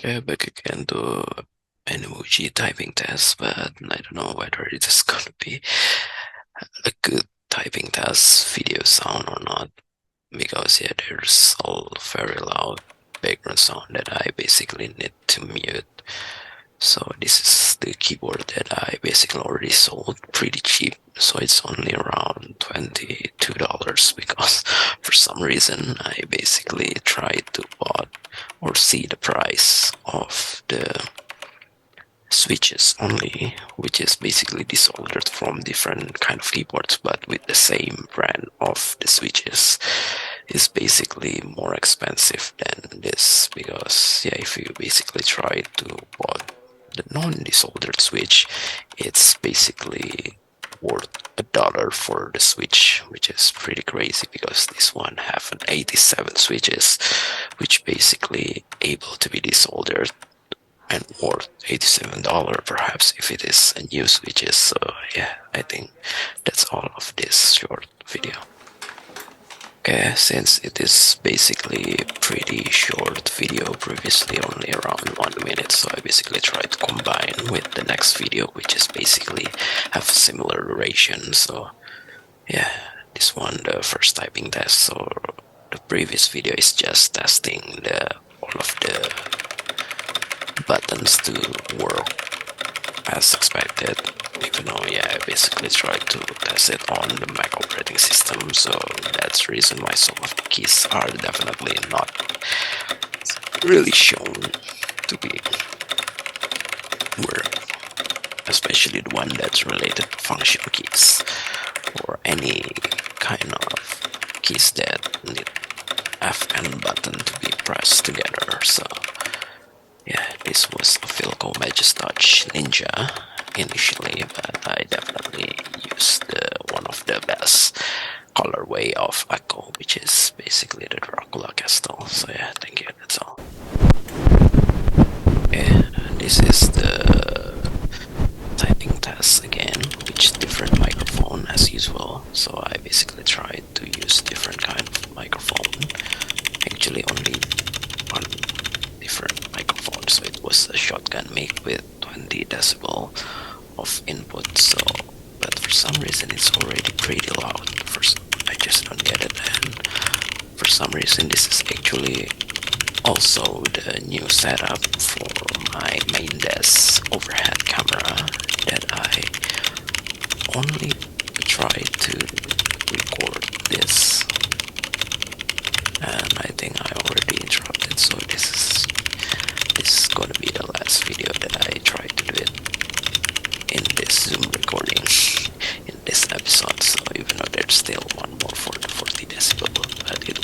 Okay, back again to Animoji typing test, but I don't know whether it is gonna be a good typing test video sound or not, because yeah, there's a very loud background sound that I basically need to mute. So this is the keyboard that I basically already sold pretty cheap, so it's only around $22 because for some reason I basically tried to bought or see the price of the switches only, which is basically disordered from different kind of keyboards, but with the same brand of the switches is basically more expensive than this, because yeah, if you basically try to buy the non-disordered switch, it's basically worth $1 for the switch, which is pretty crazy because this one have an 87 switches, which basically able to be desoldered and worth $87 perhaps if it is a new switches. So yeah, I think that's all of this short video. Okay, since it is basically pretty short video, previously only around 1 minute, so I basically tried to combine with the next video, which is basically have similar duration. So yeah, this one, the first typing test. So the previous video is just testing all of the buttons to work as expected, even though yeah, I basically tried to test it on the Mac operating system, so that's the reason why some of the keys are definitely not really shown to be work, especially the one that's related to function keys or any kind of keys that need FN button to be pressed together. So yeah, this was a Philco Magistouch Ninja initially, but I definitely used one of the best colorway of Akko, which is basically the Dracula Castle. So yeah, thank you, that's all. Okay, this is the typing test again, which different microphone as usual. So I basically tried to use different kind of microphone. Actually only one different microphone, so it was a shotgun mic with 20 decibel of input. So but for some reason it's already pretty loud. First, I just don't get it, and for some reason this is actually also the new setup for my main desk overhead camera that I only tried to record this, and I think I already interrupted, so this is gonna be the last video that I try to do it in this Zoom recording in this episode. So even though there's still one more for the 40 decibel, but it